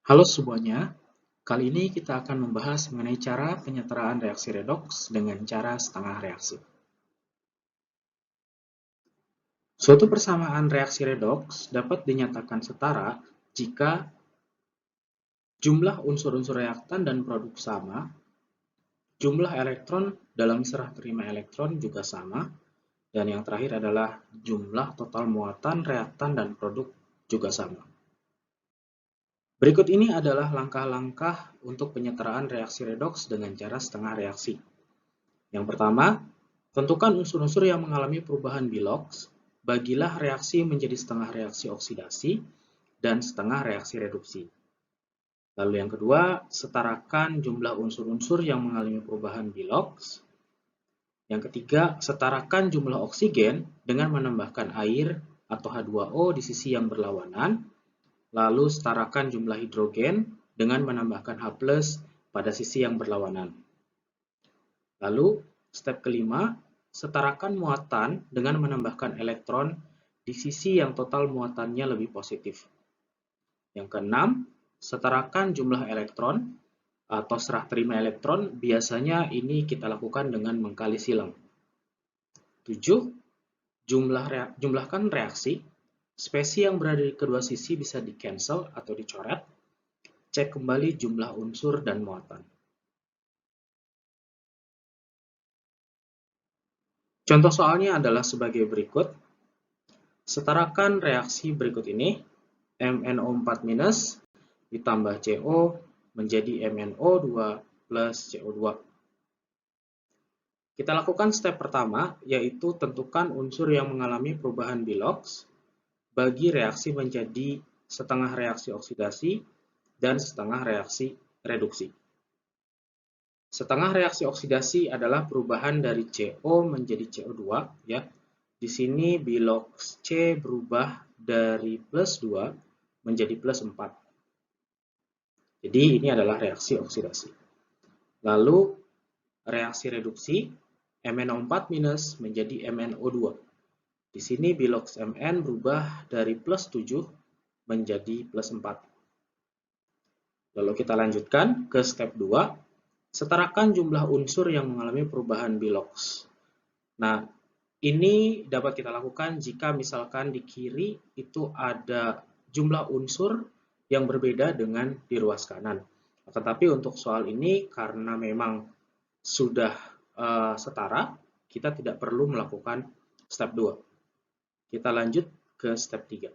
Halo semuanya, kali ini kita akan membahas mengenai cara penyetaraan reaksi redoks dengan cara setengah reaksi. Suatu persamaan reaksi redoks dapat dinyatakan setara jika jumlah unsur-unsur reaktan dan produk sama, jumlah elektron dalam serah terima elektron juga sama, dan yang terakhir adalah jumlah total muatan reaktan dan produk juga sama. Berikut ini adalah langkah-langkah untuk penyetaraan reaksi redoks dengan cara setengah reaksi. Yang pertama, tentukan unsur-unsur yang mengalami perubahan Bilox, bagilah reaksi menjadi setengah reaksi oksidasi dan setengah reaksi reduksi. Lalu yang kedua, setarakan jumlah unsur-unsur yang mengalami perubahan Bilox. Yang ketiga, setarakan jumlah oksigen dengan menambahkan air atau H2O di sisi yang berlawanan. Lalu setarakan jumlah hidrogen dengan menambahkan H+ pada sisi yang berlawanan. Lalu, step kelima, setarakan muatan dengan menambahkan elektron di sisi yang total muatannya lebih positif. Yang keenam, setarakan jumlah elektron atau serah terima elektron, biasanya ini kita lakukan dengan mengkali silang. 7. Jumlahkan reaksi, spesi yang berada di kedua sisi bisa di-cancel atau dicoret. Cek kembali jumlah unsur dan muatan. Contoh soalnya adalah sebagai berikut. Setarakan reaksi berikut ini, MnO4- ditambah CO menjadi MnO2 plus CO2. Kita lakukan step pertama, yaitu tentukan unsur yang mengalami perubahan Bilox, bagi reaksi menjadi setengah reaksi oksidasi dan setengah reaksi reduksi. Setengah reaksi oksidasi adalah perubahan dari CO menjadi CO2, ya. Di sini Bilox C berubah dari plus 2 menjadi plus 4. Jadi ini adalah reaksi oksidasi. Lalu reaksi reduksi, MnO4- menjadi MnO2. Di sini Bilox Mn berubah dari plus 7 menjadi plus 4. Lalu kita lanjutkan ke step 2, setarakan jumlah unsur yang mengalami perubahan Bilox. Nah, ini dapat kita lakukan jika misalkan di kiri itu ada jumlah unsur yang berbeda dengan di ruas kanan. Tetapi untuk soal ini karena memang sudah setara, kita tidak perlu melakukan step 2. Kita lanjut ke step 3.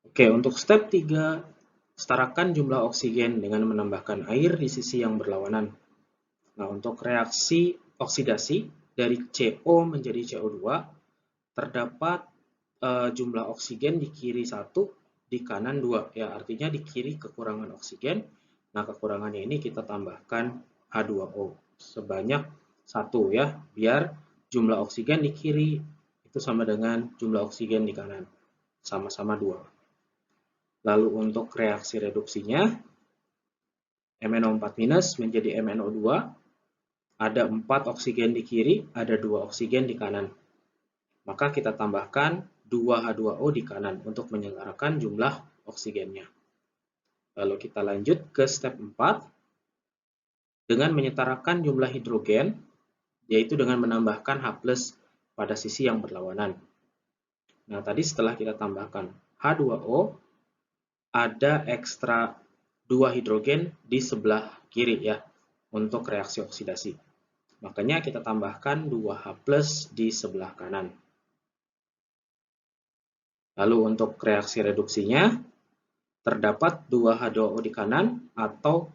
Oke, untuk step 3, setarakan jumlah oksigen dengan menambahkan air di sisi yang berlawanan. Nah, untuk reaksi oksidasi dari CO menjadi CO2, terdapat jumlah oksigen di kiri 1, di kanan 2. Ya, artinya di kiri kekurangan oksigen. Nah, kekurangannya ini kita tambahkan H2O sebanyak 1 ya, biar jumlah oksigen di kiri itu sama dengan jumlah oksigen di kanan. Sama-sama 2. Lalu untuk reaksi reduksinya, MnO4- menjadi MnO2. Ada 4 oksigen di kiri, ada 2 oksigen di kanan. Maka kita tambahkan 2 H2O di kanan untuk menyetarakan jumlah oksigennya. Lalu kita lanjut ke step 4 dengan menyetarakan jumlah hidrogen, yaitu dengan menambahkan H+ pada sisi yang berlawanan. Nah, tadi setelah kita tambahkan H2O, ada ekstra 2 hidrogen di sebelah kiri ya, untuk reaksi oksidasi. Makanya kita tambahkan 2H+ di sebelah kanan. Lalu untuk reaksi reduksinya, terdapat 2 H2O di kanan atau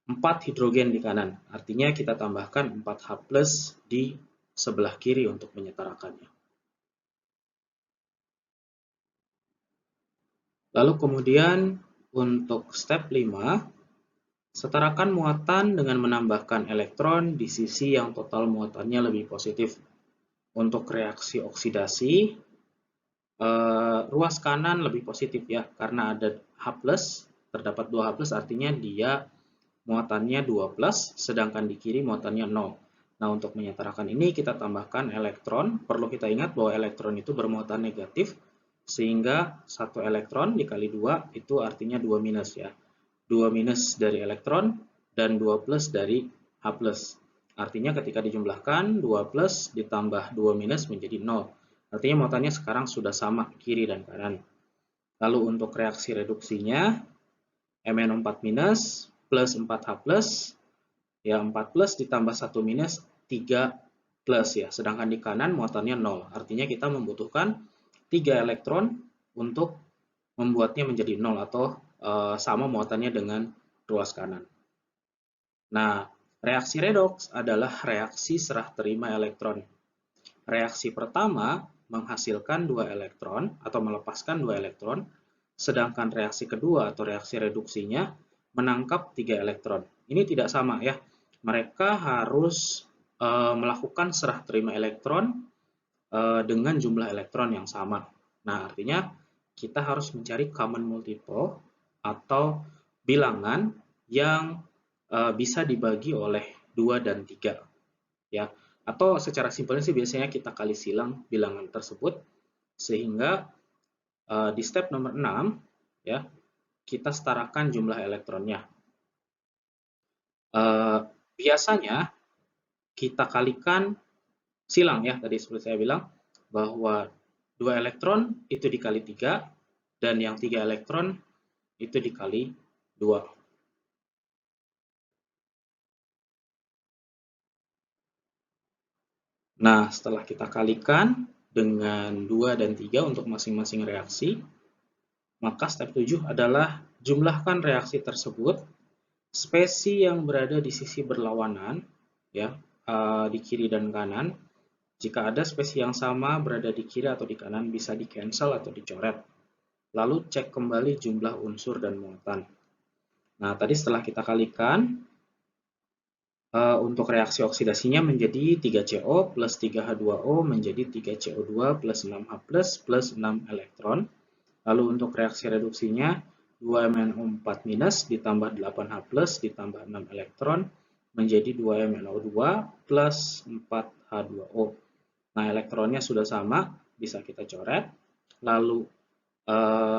4 hidrogen di kanan. Artinya kita tambahkan 4H+ di sebelah kiri untuk menyetarakannya. Lalu kemudian untuk step 5, setarakan muatan dengan menambahkan elektron di sisi yang total muatannya lebih positif. Untuk reaksi oksidasi, ruas kanan lebih positif ya, karena ada H+, terdapat 2H+, artinya dia muatannya 2+, sedangkan di kiri muatannya 0. Nah, untuk menyetarakan ini kita tambahkan elektron. Perlu kita ingat bahwa elektron itu bermuatan negatif, Sehingga 1 elektron dikali 2 itu artinya 2 minus ya. 2 minus dari elektron dan 2 plus dari H+. Artinya ketika dijumlahkan 2 plus ditambah 2 minus menjadi 0. Artinya muatannya sekarang sudah sama kiri dan kanan. Lalu untuk reaksi reduksinya MnO4 minus plus 4H plus, ya 4 plus ditambah 1 minus 3 plus ya. Sedangkan di kanan muatannya 0. Artinya kita membutuhkan 3 elektron untuk membuatnya menjadi 0 atau sama muatannya dengan ruas kanan. Nah, reaksi redoks adalah reaksi serah terima elektron. Reaksi pertama menghasilkan 2 elektron atau melepaskan 2 elektron, sedangkan reaksi kedua atau reaksi reduksinya menangkap 3 elektron. Ini tidak sama ya. Mereka harus melakukan serah terima elektron dengan jumlah elektron yang sama. Nah, artinya kita harus mencari common multiple atau bilangan yang bisa dibagi oleh 2 dan 3. Ya. Atau secara simpelnya sih biasanya kita kali silang bilangan tersebut, sehingga di step nomor 6 ya, kita setarakan jumlah elektronnya. Biasanya kita kalikan silang ya, tadi seperti saya bilang bahwa 2 elektron itu dikali 3 dan yang 3 elektron itu dikali 2. Nah, setelah kita kalikan dengan 2 dan 3 untuk masing-masing reaksi, maka step 7 adalah jumlahkan reaksi tersebut, spesi yang berada di sisi berlawanan, ya, di kiri dan kanan. Jika ada spesi yang sama berada di kiri atau di kanan, bisa di-cancel atau dicoret. Lalu cek kembali jumlah unsur dan muatan. Nah, tadi setelah kita kalikan, untuk reaksi oksidasinya menjadi 3CO plus 3H2O menjadi 3CO2 plus 6H plus 6 elektron. Lalu untuk reaksi reduksinya 2MnO4 minus ditambah 8H plus ditambah 6 elektron menjadi 2MnO2 plus 4H2O. Nah, elektronnya sudah sama, bisa kita coret. Lalu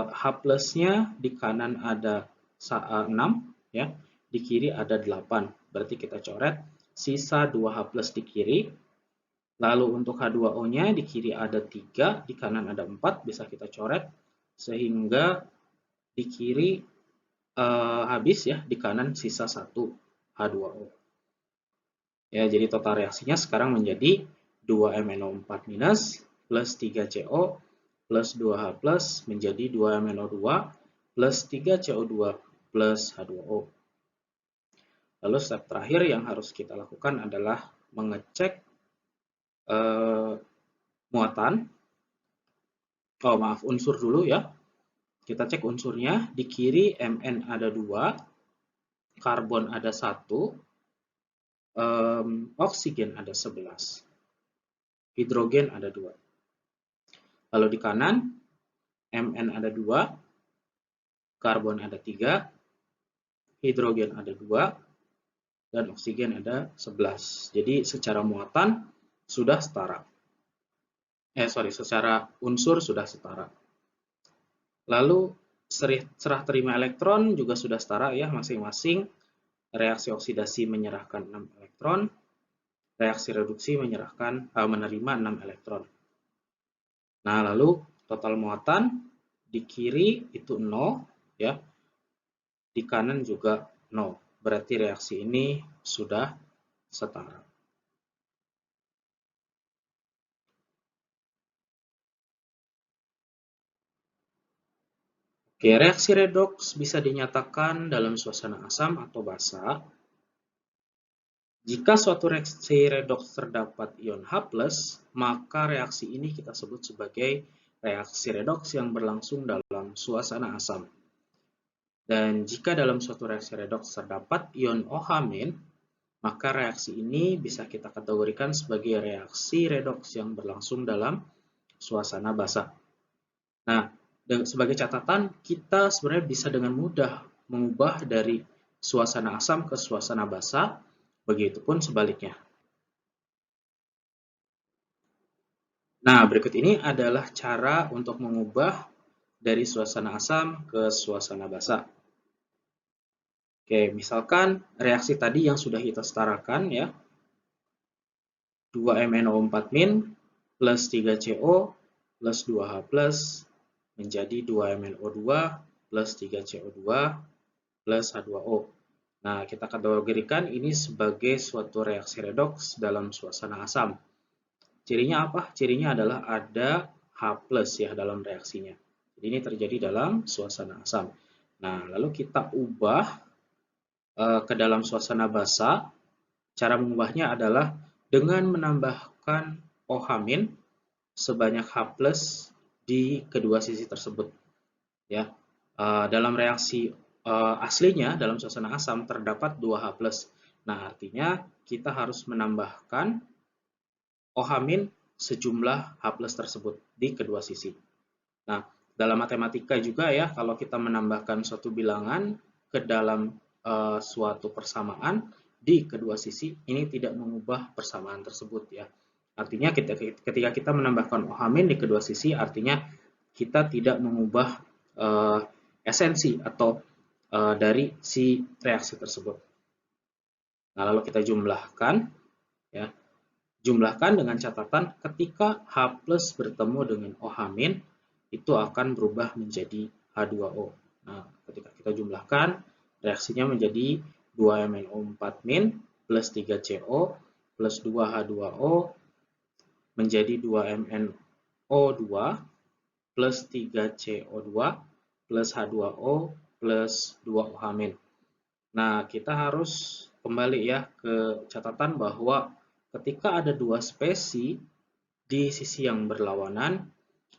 H plusnya di kanan ada 6 ya, di kiri ada 8. Berarti kita coret sisa 2H plus di kiri. Lalu untuk H2O-nya di kiri ada 3, di kanan ada 4, bisa kita coret. Sehingga di kiri habis ya, di kanan sisa 1 H2O. Ya, jadi total reaksinya sekarang menjadi 2MnO4 minus plus 3CO plus 2H plus menjadi 2MnO2 plus 3CO2 plus H2O. Lalu step terakhir yang harus kita lakukan adalah mengecek muatan. Unsur dulu ya. Kita cek unsurnya. Di kiri Mn ada 2, karbon ada 1, oksigen ada 11, hidrogen ada 2. Lalu di kanan Mn ada 2, karbon ada 3, hidrogen ada 2, dan oksigen ada 11. Jadi secara muatan sudah setara. Secara unsur sudah setara. Lalu serah terima elektron juga sudah setara ya, masing-masing. Reaksi oksidasi menyerahkan 6 elektron, reaksi reduksi menerima 6 elektron. Nah, lalu total muatan di kiri itu 0 ya. Di kanan juga 0. Berarti reaksi ini sudah setara. Oke, reaksi redoks bisa dinyatakan dalam suasana asam atau basa. Jika suatu reaksi redoks terdapat ion H+, maka reaksi ini kita sebut sebagai reaksi redoks yang berlangsung dalam suasana asam. Dan jika dalam suatu reaksi redoks terdapat ion OH-, maka reaksi ini bisa kita kategorikan sebagai reaksi redoks yang berlangsung dalam suasana basa. Nah, sebagai catatan, kita sebenarnya bisa dengan mudah mengubah dari suasana asam ke suasana basa, begitupun sebaliknya. Nah, berikut ini adalah cara untuk mengubah dari suasana asam ke suasana basa. Oke, misalkan reaksi tadi yang sudah kita setarakan ya, 2MnO4- plus 3CO plus 2H plus menjadi 2MnO2 plus 3CO2 plus H2O. Nah, kita kategorikan ini sebagai suatu reaksi redoks dalam suasana asam. Cirinya apa? Cirinya adalah ada H plus ya dalam reaksinya. Jadi ini terjadi dalam suasana asam. Nah, lalu kita ubah ke dalam suasana basa. Cara mengubahnya adalah dengan menambahkan OH- sebanyak H plus di kedua sisi tersebut. Ya, dalam reaksi aslinya dalam suasana asam terdapat 2H+. Nah, artinya kita harus menambahkan OH- sejumlah H+ tersebut di kedua sisi. Nah, dalam matematika juga ya, kalau kita menambahkan suatu bilangan ke dalam suatu persamaan di kedua sisi, ini tidak mengubah persamaan tersebut ya. Artinya ketika kita menambahkan OH- di kedua sisi, artinya kita tidak mengubah esensi atau dari si reaksi tersebut. Nah, lalu kita jumlahkan ya. Jumlahkan dengan catatan ketika H+ bertemu dengan OH- itu akan berubah menjadi H2O. Nah, ketika kita jumlahkan, reaksinya menjadi 2MnO4- plus 3CO plus 2H2O menjadi 2MnO2 plus 3CO2 plus H2O plus 2OH-. Nah, kita harus kembali ya ke catatan bahwa ketika ada dua spesi di sisi yang berlawanan,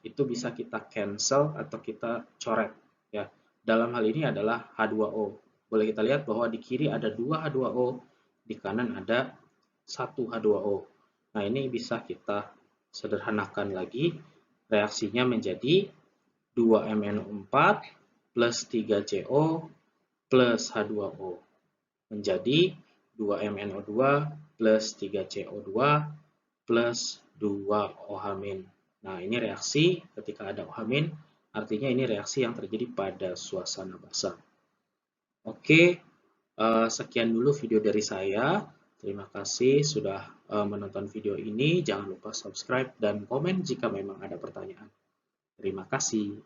itu bisa kita cancel atau kita coret ya. Dalam hal ini adalah H2O. Boleh kita lihat bahwa di kiri ada 2 H2O, di kanan ada 1 H2O. Nah, ini bisa kita sederhanakan lagi. Reaksinya menjadi 2MnO4 plus 3CO plus H2O menjadi 2MnO2 plus 3CO2 plus 2OH-. Nah, ini reaksi ketika ada OH-, artinya ini reaksi yang terjadi pada suasana basa. Oke, sekian dulu video dari saya. Terima kasih sudah menonton video ini. Jangan lupa subscribe dan komen jika memang ada pertanyaan. Terima kasih.